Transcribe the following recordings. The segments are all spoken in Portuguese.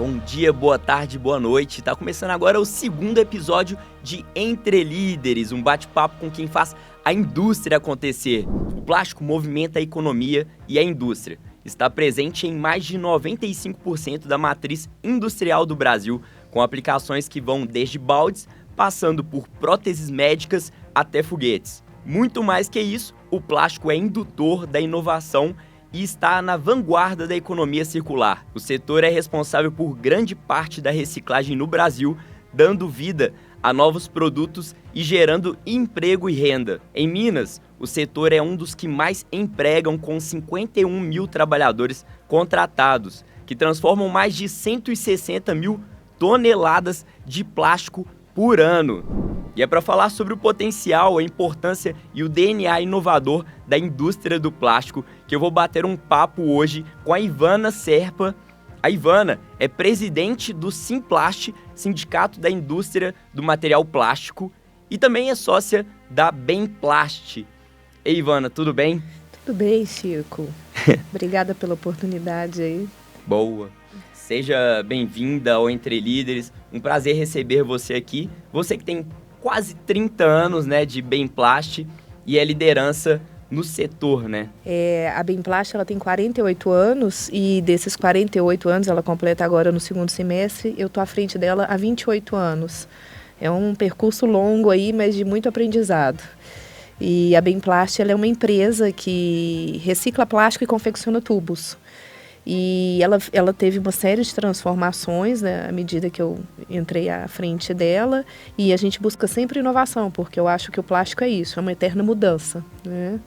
Bom dia, boa tarde, boa noite. Tá começando agora o segundo episódio de Entre Líderes, um bate-papo com quem faz a indústria acontecer. O plástico movimenta a economia e a indústria. Está presente em mais de 95% da matriz industrial do Brasil, com aplicações que vão desde baldes, passando por próteses médicas até foguetes. Muito mais que isso, o plástico é indutor da inovação e está na vanguarda da economia circular. O setor é responsável por grande parte da reciclagem no Brasil, dando vida a novos produtos e gerando emprego e renda. Em Minas, o setor é um dos que mais empregam, com 51 mil trabalhadores contratados, que transformam mais de 160 mil toneladas de plástico por ano. E é para falar sobre o potencial, a importância e o DNA inovador da indústria do plástico que eu vou bater um papo hoje com a Ivana Serpa. A Ivana é presidente do Simplast, Sindicato da Indústria do Material Plástico, e também é sócia da Bemplast. Ei, Ivana, tudo bem? Tudo bem, Chico. Obrigada pela oportunidade aí. Boa. Seja bem-vinda ao Entre Líderes. Um prazer receber você aqui. Você que tem quase 30 anos, né, de Bemplast e é liderança no setor, né? A Bemplast, ela tem 48 anos e desses 48 anos, ela completa agora no segundo semestre, eu tô à frente dela há 28 anos. É um percurso longo aí, mas de muito aprendizado. E a Bemplast, ela é uma empresa que recicla plástico e confecciona tubos. E ela teve uma série de transformações, né, à medida que eu entrei à frente dela, e a gente busca sempre inovação, porque eu acho que o plástico é isso, é uma eterna mudança, né?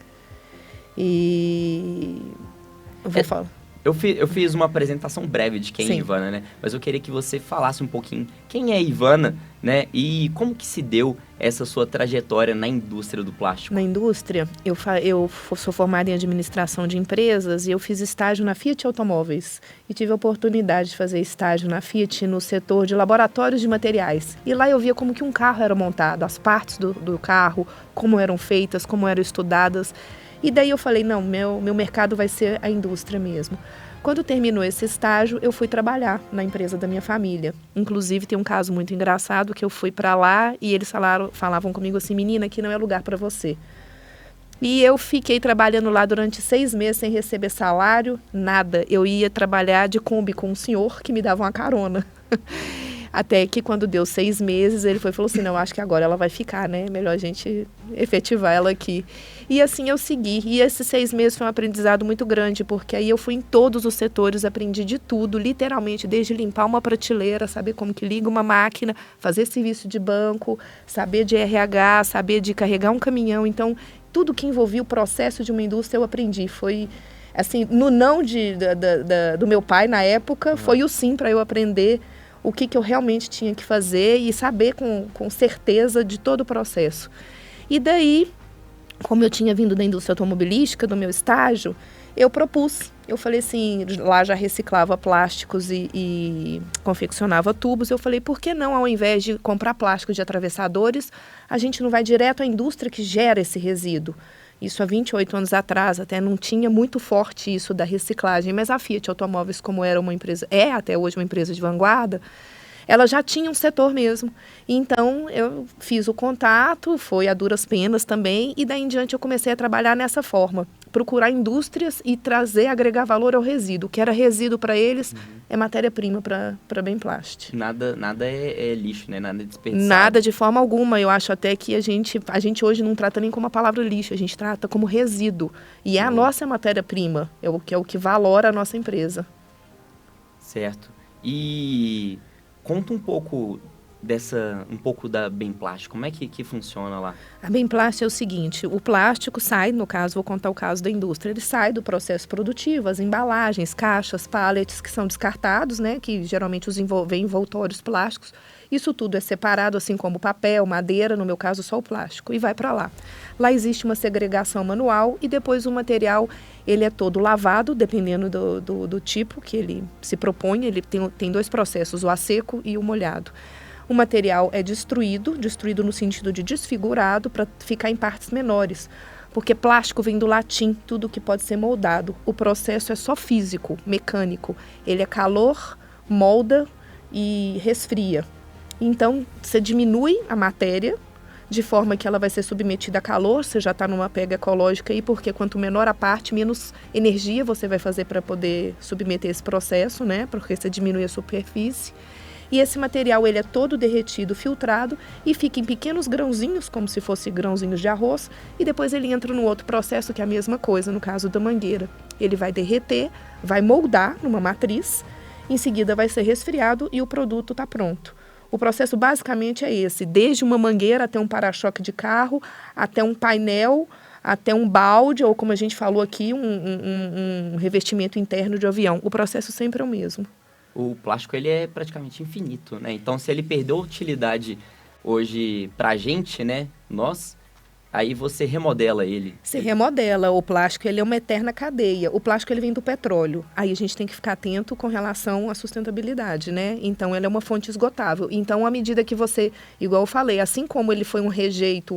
E eu vou falar. Eu fiz uma apresentação breve de quem é a Ivana, né? Mas eu queria que você falasse um pouquinho quem é a Ivana, né? E como que se deu essa sua trajetória na indústria do plástico? Na indústria, eu sou formada em administração de empresas e eu fiz estágio na Fiat Automóveis. E tive a oportunidade de fazer estágio na Fiat no setor de laboratórios de materiais. E lá eu via como que um carro era montado, as partes do carro, como eram feitas, como eram estudadas. E daí eu falei, não, meu mercado vai ser a indústria mesmo. Quando terminou esse estágio, eu fui trabalhar na empresa da minha família. Inclusive, tem um caso muito engraçado que eu fui para lá e eles falavam comigo assim, menina, aqui não é lugar para você. E eu fiquei trabalhando lá durante 6 meses sem receber salário, nada. Eu ia trabalhar de Kombi com um senhor que me dava uma carona. Até que quando deu 6 meses, ele falou assim, não, acho que agora ela vai ficar, né? Melhor a gente efetivar ela aqui. E assim eu segui. E esses 6 meses foi um aprendizado muito grande, porque aí eu fui em todos os setores, aprendi de tudo, literalmente, desde limpar uma prateleira, saber como que liga uma máquina, fazer serviço de banco, saber de RH, saber de carregar um caminhão. Então, tudo que envolvia o processo de uma indústria eu aprendi. Foi, assim, no não do meu pai na época, foi o sim para eu aprender o que eu realmente tinha que fazer e saber com certeza de todo o processo. E daí, como eu tinha vindo da indústria automobilística, do meu estágio, eu propus. Eu falei assim, lá já reciclava plásticos e confeccionava tubos. Eu falei, por que não, ao invés de comprar plástico de atravessadores, a gente não vai direto à indústria que gera esse resíduo? Isso há 28 anos atrás, até não tinha muito forte isso da reciclagem, mas a Fiat Automóveis, como era uma empresa, é até hoje uma empresa de vanguarda, ela já tinha um setor mesmo. Então, eu fiz o contato, foi a duras penas também, e daí em diante eu comecei a trabalhar nessa forma. Procurar indústrias e agregar valor ao resíduo. O que era resíduo para eles é matéria-prima para Bemplast. Nada é lixo, né? Nada é desperdiçado. Nada de forma alguma. Eu acho até que a gente hoje não trata nem como a palavra lixo, a gente trata como resíduo. E é a nossa matéria-prima, é o que valora a nossa empresa. Certo. E conta um pouco da Bemplast, como é que funciona lá? A Bemplast é o seguinte, o plástico sai, no caso, vou contar o caso da indústria, ele sai do processo produtivo, as embalagens, caixas, pallets que são descartados, né, que geralmente vem envoltórios plásticos, isso tudo é separado, assim como papel, madeira, no meu caso só o plástico, e vai para lá. Lá existe uma segregação manual e depois o material, ele é todo lavado, dependendo do tipo que ele se propõe, ele tem 2 processos, o a seco e o molhado. O material é destruído no sentido de desfigurado para ficar em partes menores, porque plástico vem do latim, tudo que pode ser moldado. O processo é só físico, mecânico. Ele é calor, molda e resfria. Então, você diminui a matéria de forma que ela vai ser submetida a calor, você já está numa pega ecológica aí, porque quanto menor a parte, menos energia você vai fazer para poder submeter esse processo, né? Porque você diminui a superfície. E esse material ele é todo derretido, filtrado e fica em pequenos grãozinhos, como se fossem grãozinhos de arroz, e depois ele entra no outro processo que é a mesma coisa, no caso da mangueira. Ele vai derreter, vai moldar numa matriz, em seguida vai ser resfriado e o produto está pronto. O processo basicamente é esse, desde uma mangueira até um para-choque de carro, até um painel, até um balde, ou como a gente falou aqui, um revestimento interno de avião. O processo sempre é o mesmo. O plástico ele é praticamente infinito, né? Então, se ele perdeu utilidade hoje pra gente, né, nós, aí você remodela ele. Você remodela. O plástico ele é uma eterna cadeia. O plástico ele vem do petróleo. Aí a gente tem que ficar atento com relação à sustentabilidade, né? Então, ele é uma fonte esgotável. Então, à medida que você, igual eu falei, assim como ele foi um rejeito,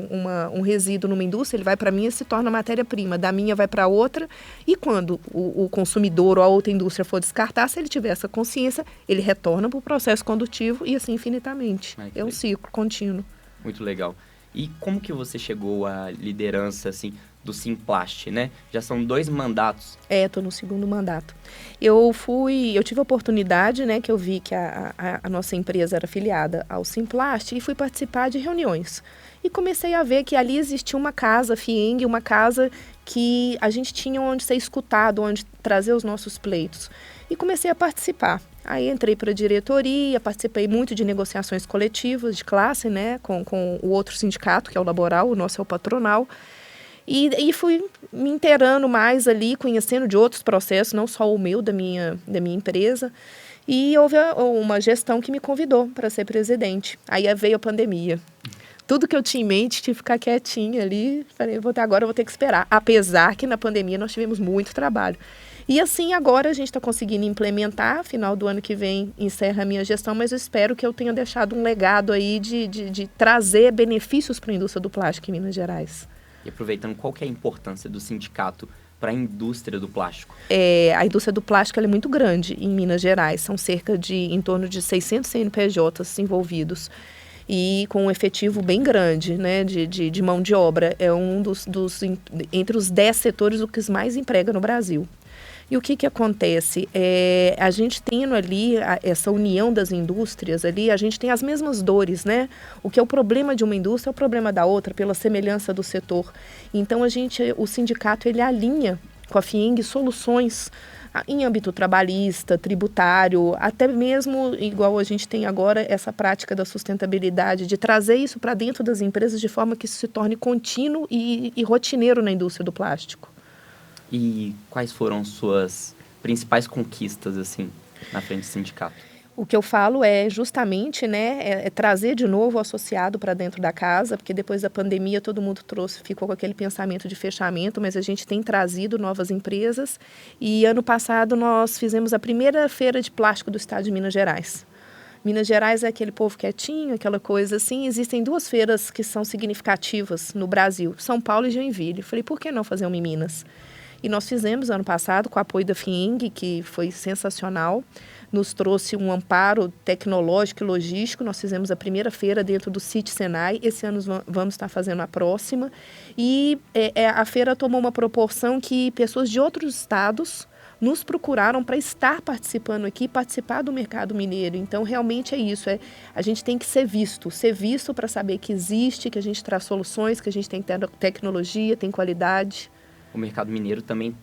um resíduo numa indústria, ele vai para a minha e se torna matéria-prima. Da minha vai para outra. E quando o consumidor ou a outra indústria for descartar, se ele tiver essa consciência, ele retorna para o processo condutivo e assim infinitamente. É um ciclo contínuo. Muito legal. E como que você chegou à liderança, assim, do Simplast, né? Já são 2 mandatos. Estou no 2º mandato. Eu tive a oportunidade, né, que eu vi que a nossa empresa era afiliada ao Simplast e fui participar de reuniões. E comecei a ver que ali existia uma casa FIENG, uma casa que a gente tinha onde ser escutado, onde trazer os nossos pleitos. E comecei a participar. Aí entrei para a diretoria, participei muito de negociações coletivas de classe, né, com o outro sindicato, que é o laboral, o nosso é o patronal. E fui me inteirando mais ali, conhecendo de outros processos, não só o meu, da minha empresa. E houve uma gestão que me convidou para ser presidente. Aí veio a pandemia. Tudo que eu tinha em mente, tive que ficar quietinha ali. Falei, agora eu vou ter que esperar. Apesar que na pandemia nós tivemos muito trabalho. E assim, agora a gente está conseguindo implementar, final do ano que vem encerra a minha gestão, mas eu espero que eu tenha deixado um legado aí de trazer benefícios para a indústria do plástico em Minas Gerais. E aproveitando, qual que é a importância do sindicato para a indústria do plástico? A indústria do plástico ela é muito grande em Minas Gerais, são em torno de 600 CNPJs envolvidos. E com um efetivo bem grande, né, de mão de obra. É um entre os 10 setores o que mais emprega no Brasil. E o que acontece? A gente tendo ali essa união das indústrias ali, a gente tem as mesmas dores, né? O que é o problema de uma indústria é o problema da outra, pela semelhança do setor. Então, o sindicato, ele alinha com a FIENG soluções em âmbito trabalhista, tributário, até mesmo, igual a gente tem agora, essa prática da sustentabilidade, de trazer isso para dentro das empresas de forma que isso se torne contínuo e rotineiro na indústria do plástico. E quais foram suas principais conquistas, assim, na frente do sindicato? O que eu falo é justamente, né, trazer de novo o associado para dentro da casa, porque depois da pandemia todo mundo ficou com aquele pensamento de fechamento, mas a gente tem trazido novas empresas e ano passado nós fizemos a primeira feira de plástico do estado de Minas Gerais. Minas Gerais é aquele povo quietinho, aquela coisa assim. Existem 2 feiras que são significativas no Brasil, São Paulo e Joinville. Falei, por que não fazer uma em Minas? E nós fizemos ano passado com o apoio da FIENG, que foi sensacional. Nos trouxe um amparo tecnológico e logístico. Nós fizemos a primeira feira dentro do CIT Senai. Esse ano vamos estar fazendo a próxima. E a feira tomou uma proporção que pessoas de outros estados nos procuraram para estar participando aqui, participar do mercado mineiro. Então, realmente é isso. A gente tem que ser visto para saber que existe, que a gente traz soluções, que a gente tem tecnologia, tem qualidade. O mercado mineiro também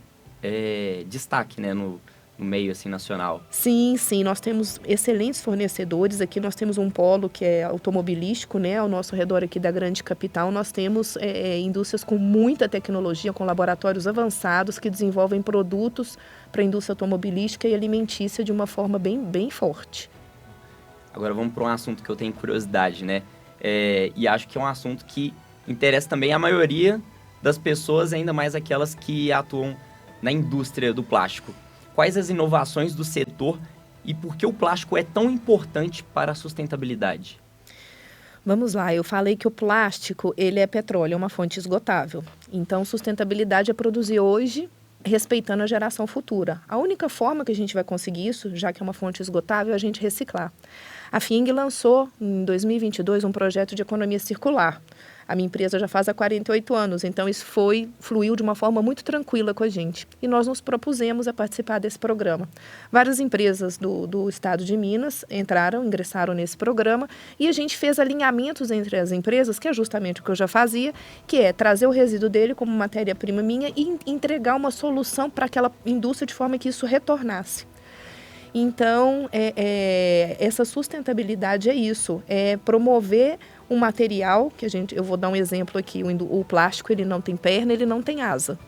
é destaque, né, no meio assim, nacional. Sim, nós temos excelentes fornecedores. Aqui nós temos um polo que é automobilístico, né, ao nosso redor aqui da grande capital. Nós temos indústrias com muita tecnologia, com laboratórios avançados que desenvolvem produtos para a indústria automobilística e alimentícia de uma forma bem forte. Agora vamos para um assunto que eu tenho curiosidade, né, e acho que é um assunto que interessa também a maioria das pessoas, ainda mais aquelas que atuam na indústria do plástico. Quais as inovações do setor e por que o plástico é tão importante para a sustentabilidade? Vamos lá, eu falei que o plástico, ele é petróleo, é uma fonte esgotável. Então, sustentabilidade é produzir hoje respeitando a geração futura. A única forma que a gente vai conseguir isso, já que é uma fonte esgotável, é a gente reciclar. A FIENG lançou, em 2022, um projeto de economia circular. A minha empresa já faz há 48 anos, então isso fluiu de uma forma muito tranquila com a gente. E nós nos propusemos a participar desse programa. Várias empresas do estado de Minas ingressaram nesse programa, e a gente fez alinhamentos entre as empresas, que é justamente o que eu já fazia, que é trazer o resíduo dele como matéria-prima minha e entregar uma solução para aquela indústria de forma que isso retornasse. Então, essa sustentabilidade é isso, é promover um material, eu vou dar um exemplo aqui, o plástico ele não tem perna, ele não tem asa.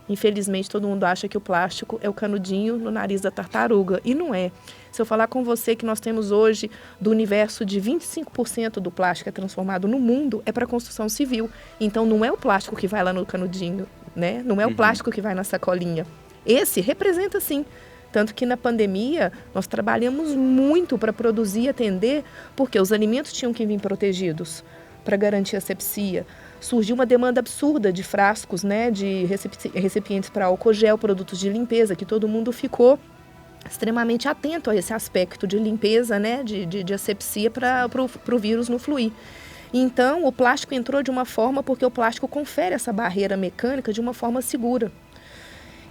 Infelizmente, todo mundo acha que o plástico é o canudinho no nariz da tartaruga, e não é. Se eu falar com você que nós temos hoje, do universo de 25% do plástico é transformado no mundo, é para construção civil. Então, não é o plástico que vai lá no canudinho, né? Não é o plástico que vai na sacolinha. Esse representa, sim. Tanto que na pandemia nós trabalhamos muito para produzir e atender, porque os alimentos tinham que vir protegidos para garantir a asepsia. Surgiu uma demanda absurda de frascos, né, de recipientes para álcool gel, produtos de limpeza, que todo mundo ficou extremamente atento a esse aspecto de limpeza, né, de asepsia para o vírus não fluir. Então, o plástico entrou de uma forma porque o plástico confere essa barreira mecânica de uma forma segura.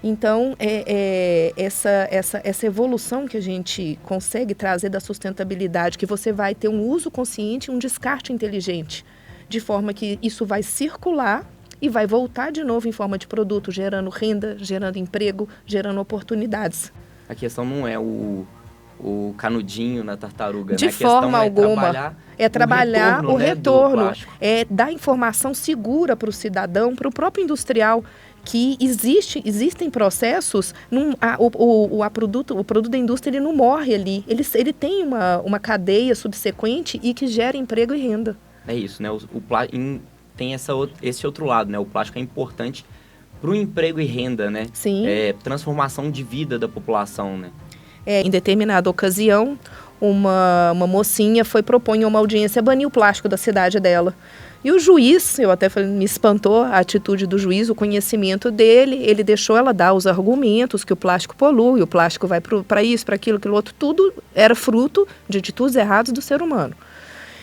Então, essa evolução que a gente consegue trazer da sustentabilidade, que você vai ter um uso consciente e um descarte inteligente, de forma que isso vai circular e vai voltar de novo em forma de produto, gerando renda, gerando emprego, gerando oportunidades. A questão não é o canudinho na tartaruga, de né? forma alguma. É trabalhar o retorno, né, é dar informação segura para o cidadão, para o próprio industrial, que existem processos, o produto da indústria ele não morre ali, ele tem uma cadeia subsequente e que gera emprego e renda. É isso, né? Tem esse outro lado, né? O plástico é importante para o emprego e renda, né? Sim. Transformação de vida da população, né? Em determinada ocasião, uma mocinha foi propor em uma audiência banir o plástico da cidade dela. E o juiz, eu até falei, me espantou a atitude do juiz, o conhecimento dele, ele deixou ela dar os argumentos que o plástico polui, o plástico vai para isso, para aquilo, aquilo outro, tudo era fruto de atitudes erradas do ser humano.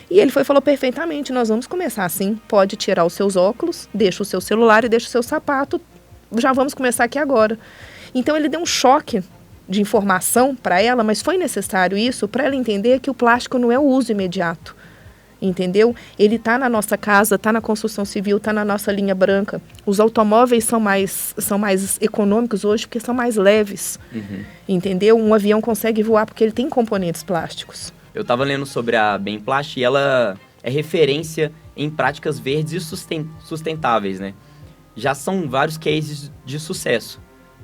E ele falou perfeitamente, nós vamos começar assim, pode tirar os seus óculos, deixa o seu celular e deixa o seu sapato, já vamos começar aqui agora. Então ele deu um choque de informação para ela, mas foi necessário isso para ela entender que o plástico não é o uso imediato. Entendeu? Ele está na nossa casa, está na construção civil, está na nossa linha branca. Os automóveis são mais econômicos hoje porque são mais leves. Entendeu? Um avião consegue voar porque ele tem componentes plásticos. Eu estava lendo sobre a Bemplast e ela é referência em práticas verdes e sustentáveis, né? Já são vários cases de sucesso,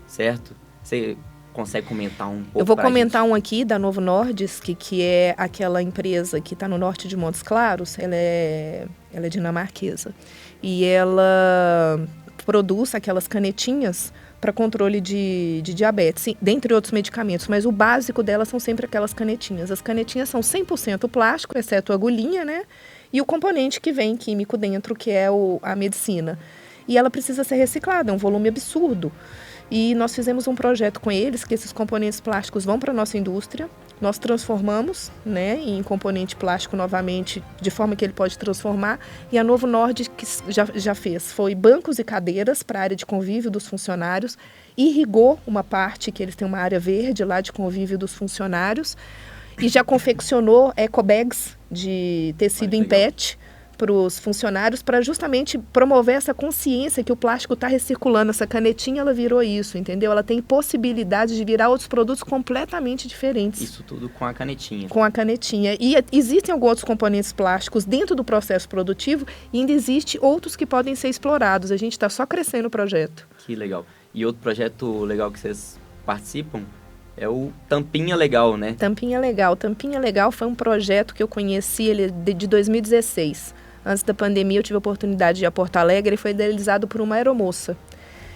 certo? Você consegue comentar um pouco? Eu vou comentar um aqui da Novo Nordisk, que é aquela empresa que está no norte de Montes Claros. Ela é dinamarquesa. E ela produz aquelas canetinhas para controle de diabetes, dentre outros medicamentos. Mas o básico delas são sempre aquelas canetinhas. As canetinhas são 100% plástico, exceto a agulhinha, né? E o componente que vem químico dentro, que é a medicina. E ela precisa ser reciclada, é um volume absurdo. E nós fizemos um projeto com eles, que esses componentes plásticos vão para a nossa indústria. Nós transformamos, né, em componente plástico novamente, de forma que ele pode transformar. E a Novo Nordisk já fez, foi bancos e cadeiras para a área de convívio dos funcionários, irrigou uma parte, que eles têm uma área verde lá de convívio dos funcionários, e já confeccionou ecobags de tecido em PET para os funcionários, para justamente promover essa consciência que o plástico está recirculando. Essa canetinha, ela virou isso, entendeu? Ela tem possibilidade de virar outros produtos completamente diferentes. Isso tudo com a canetinha. Com a canetinha. E existem alguns outros componentes plásticos dentro do processo produtivo e ainda existem outros que podem ser explorados. A gente está só crescendo o projeto. Que legal. E outro projeto legal que vocês participam é o Tampinha Legal, né? Tampinha Legal. Tampinha Legal foi um projeto que eu conheci de 2016. Antes da pandemia, eu tive a oportunidade de ir a Porto Alegre e foi idealizado por uma aeromoça.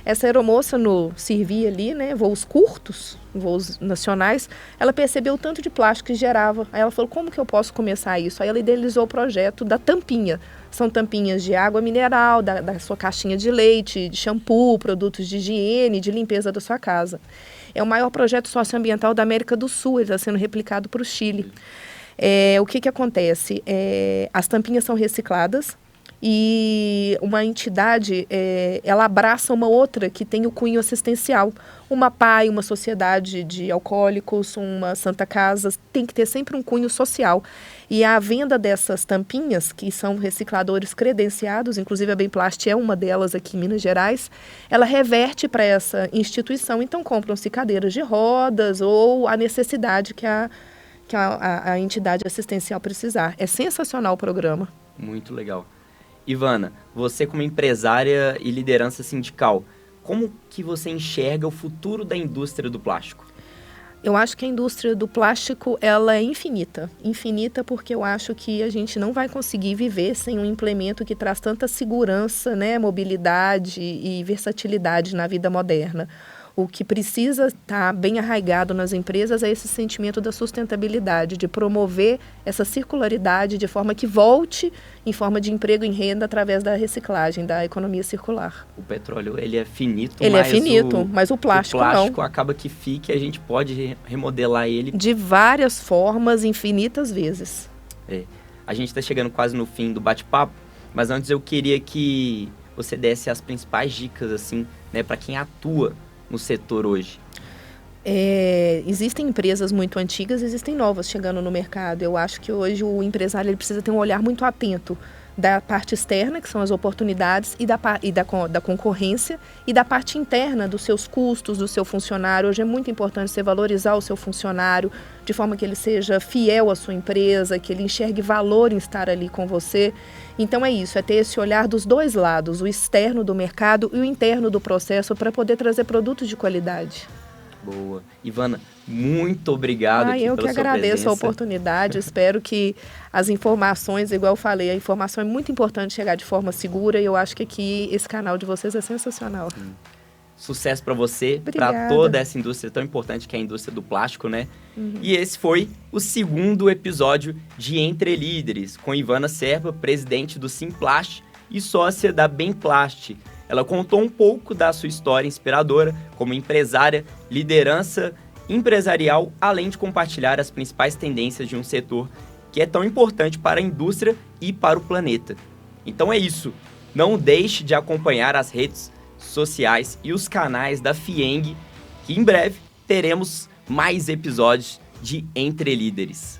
Essa aeromoça servia ali, né, voos curtos, voos nacionais, ela percebeu o tanto de plástico que gerava. Aí ela falou, como que eu posso começar isso? Aí ela idealizou o projeto da tampinha. São tampinhas de água mineral, da sua caixinha de leite, de shampoo, produtos de higiene, de limpeza da sua casa. É o maior projeto socioambiental da América do Sul, ele está sendo replicado para o Chile. O que acontece? As tampinhas são recicladas e uma entidade, ela abraça uma outra que tem o cunho assistencial. Uma PAI, uma sociedade de alcoólicos, uma Santa Casa, tem que ter sempre um cunho social. E a venda dessas tampinhas, que são recicladores credenciados, inclusive a Bemplast é uma delas aqui em Minas Gerais, ela reverte para essa instituição. Então compram-se cadeiras de rodas ou a necessidade que a entidade assistencial precisar. É sensacional o programa. Muito legal. Ivana, você como empresária e liderança sindical, como que você enxerga o futuro da indústria do plástico? Eu acho que a indústria do plástico ela é infinita. Infinita porque eu acho que a gente não vai conseguir viver sem um implemento que traz tanta segurança, né, mobilidade e versatilidade na vida moderna. O que precisa estar bem arraigado nas empresas é esse sentimento da sustentabilidade, de promover essa circularidade de forma que volte em forma de emprego e renda através da reciclagem, da economia circular. O petróleo, ele é finito, mas o plástico não. Acaba que fica e a gente pode remodelar ele. De várias formas, infinitas vezes. A gente está chegando quase no fim do bate-papo, mas antes eu queria que você desse as principais dicas, assim, né, para quem atua no setor hoje. Existem empresas muito antigas, existem novas chegando no mercado. Eu acho que hoje o empresário ele precisa ter um olhar muito atento da parte externa, que são as oportunidades, e da concorrência, e da parte interna dos seus custos, do seu funcionário. Hoje é muito importante você valorizar o seu funcionário, de forma que ele seja fiel à sua empresa, que ele enxergue valor em estar ali com você. Então é isso, é ter esse olhar dos dois lados, o externo do mercado e o interno do processo, para poder trazer produtos de qualidade. Boa. Ivana, muito obrigado aqui pela sua presença. Eu que agradeço a oportunidade, espero que as informações, igual eu falei, a informação é muito importante chegar de forma segura e eu acho que aqui esse canal de vocês é sensacional. Sucesso para você, para toda essa indústria tão importante que é a indústria do plástico, né? E esse foi o segundo episódio de Entre Líderes, com Ivana Serpa, presidente do Simplast e sócia da Bemplast. Ela contou um pouco da sua história inspiradora como empresária, liderança empresarial, além de compartilhar as principais tendências de um setor que é tão importante para a indústria e para o planeta. Então é isso. Não deixe de acompanhar as redes sociais e os canais da FIENG, que em breve teremos mais episódios de Entre Líderes.